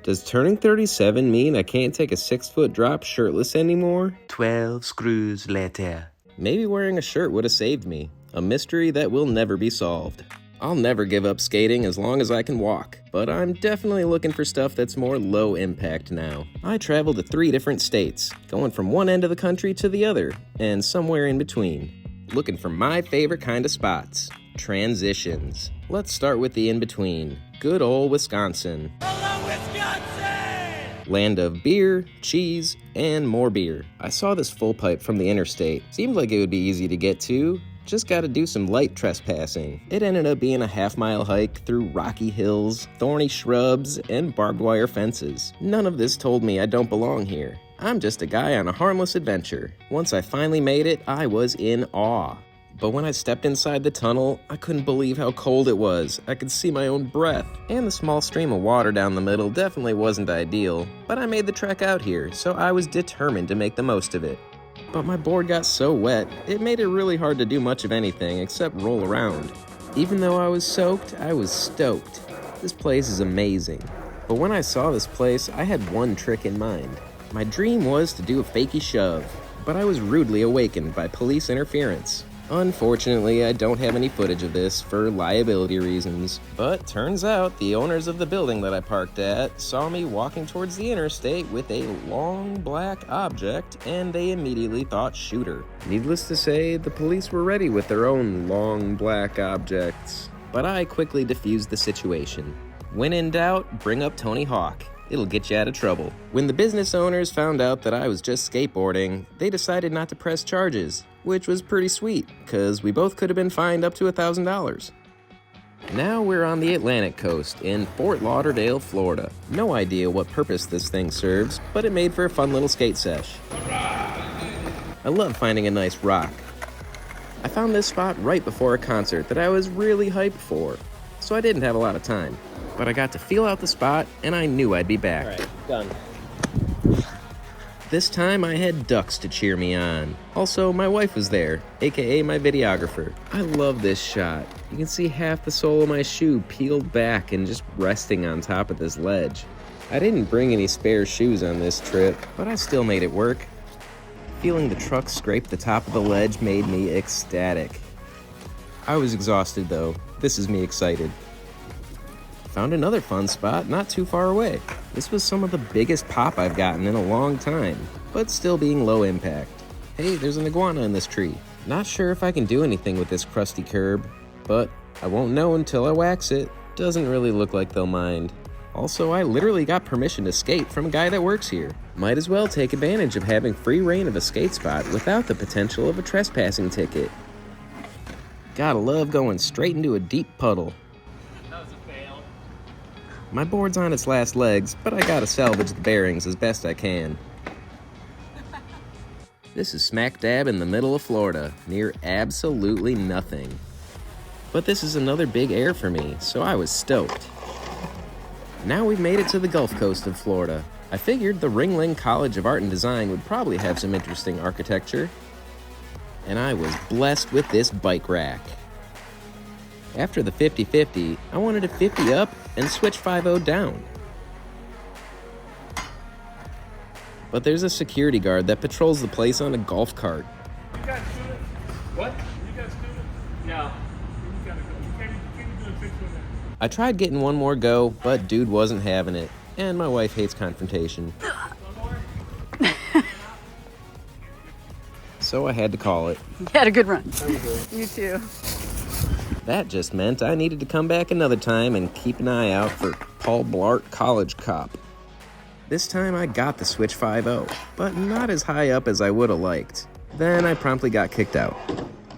Does turning 37 mean I can't take a 6-foot drop shirtless anymore? 12 screws later. Maybe wearing a shirt would have saved me. A mystery that will never be solved. I'll never give up skating as long as I can walk, but I'm definitely looking for stuff that's more low impact now. I traveled to 3 different states, going from one end of the country to the other, and somewhere in between. Looking for my favorite kind of spots. Transitions. Let's start with the in-between. Good old Wisconsin. Hello, Wisconsin! Land of beer, cheese, and more beer. I saw this full pipe from the interstate. Seemed like it would be easy to get to. Just gotta do some light trespassing. It ended up being a half-mile hike through rocky hills, thorny shrubs, and barbed wire fences. None of this told me I don't belong here. I'm just a guy on a harmless adventure. Once I finally made it, I was in awe. But when I stepped inside the tunnel, I couldn't believe how cold it was. I could see my own breath. And the small stream of water down the middle definitely wasn't ideal. But I made the trek out here, so I was determined to make the most of it. But my board got so wet, it made it really hard to do much of anything except roll around. Even though I was soaked, I was stoked. This place is amazing. But when I saw this place, I had one trick in mind. My dream was to do a fakie shove, but I was rudely awakened by police interference. Unfortunately, I don't have any footage of this for liability reasons, but turns out the owners of the building that I parked at saw me walking towards the interstate with a long black object, and they immediately thought shooter. Needless to say, the police were ready with their own long black objects, but I quickly diffused the situation. When in doubt, bring up Tony Hawk. It'll get you out of trouble. When the business owners found out that I was just skateboarding, they decided not to press charges, which was pretty sweet, because we both could have been fined up to $1,000. Now we're on the Atlantic coast in Fort Lauderdale, Florida. No idea what purpose this thing serves, but it made for a fun little skate sesh. I love finding a nice rock. I found this spot right before a concert that I was really hyped for, so I didn't have a lot of time. But I got to feel out the spot, and I knew I'd be back. All right, done. This time I had ducks to cheer me on. Also, my wife was there, aka my videographer. I love this shot. You can see half the sole of my shoe peeled back and just resting on top of this ledge. I didn't bring any spare shoes on this trip, but I still made it work. Feeling the truck scrape the top of the ledge made me ecstatic. I was exhausted though. This is me excited. Found another fun spot not too far away. This was some of the biggest pop I've gotten in a long time, but still being low impact. Hey, there's an iguana in this tree. Not sure if I can do anything with this crusty curb, but I won't know until I wax it. Doesn't really look like they'll mind. Also, I literally got permission to skate from a guy that works here. Might as well take advantage of having free reign of a skate spot without the potential of a trespassing ticket. Gotta love going straight into a deep puddle. My board's on its last legs, but I gotta salvage the bearings as best I can. This is smack dab in the middle of Florida, near absolutely nothing. But this is another big air for me, so I was stoked. Now we've made it to the Gulf Coast of Florida. I figured the Ringling College of Art and Design would probably have some interesting architecture. And I was blessed with this bike rack. After the 50-50, I wanted to 50 up and switch 5-0 down. But there's a security guard that patrols the place on a golf cart. You got students? What? You got students? No. You gotta go. You can't do a 6 with that. I tried getting one more go, but dude wasn't having it. And my wife hates confrontation. So I had to call it. You had a good run. You too. That just meant I needed to come back another time and keep an eye out for Paul Blart College Cop. This time I got the Switch 5.0, but not as high up as I would have liked. Then I promptly got kicked out.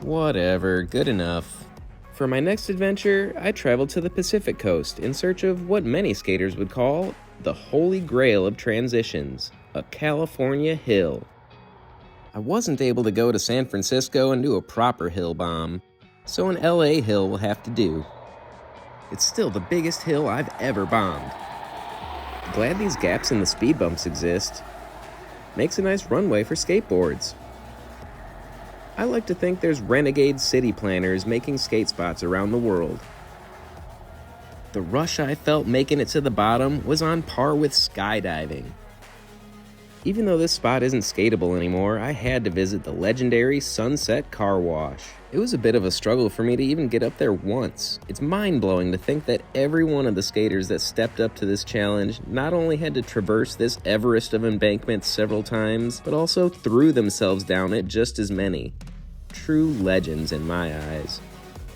Whatever, good enough. For my next adventure, I traveled to the Pacific Coast in search of what many skaters would call the holy grail of transitions, a California hill. I wasn't able to go to San Francisco and do a proper hill bomb, so an LA hill will have to do. It's still the biggest hill I've ever bombed. Glad these gaps in the speed bumps exist. Makes a nice runway for skateboards. I like to think there's renegade city planners making skate spots around the world. The rush I felt making it to the bottom was on par with skydiving. Even though this spot isn't skatable anymore, I had to visit the legendary Sunset Car Wash. It was a bit of a struggle for me to even get up there once. It's mind-blowing to think that every one of the skaters that stepped up to this challenge not only had to traverse this Everest of embankments several times, but also threw themselves down it just as many. True legends in my eyes.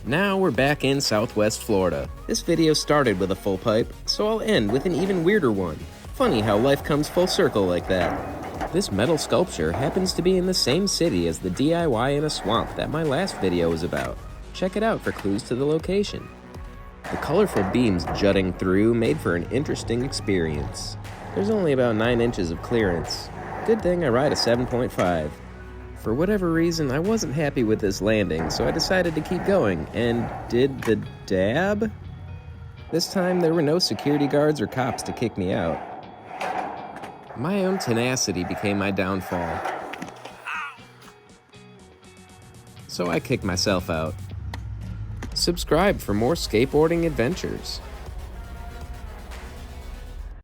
Now we're back in Southwest Florida. This video started with a full pipe, so I'll end with an even weirder one. Funny how life comes full circle like that. This metal sculpture happens to be in the same city as the DIY in a swamp that my last video was about. Check it out for clues to the location. The colorful beams jutting through made for an interesting experience. There's only about 9 inches of clearance. Good thing I ride a 7.5. For whatever reason, I wasn't happy with this landing, so I decided to keep going, and did the dab? This time, there were no security guards or cops to kick me out. My own tenacity became my downfall. So I kicked myself out. Subscribe for more skateboarding adventures.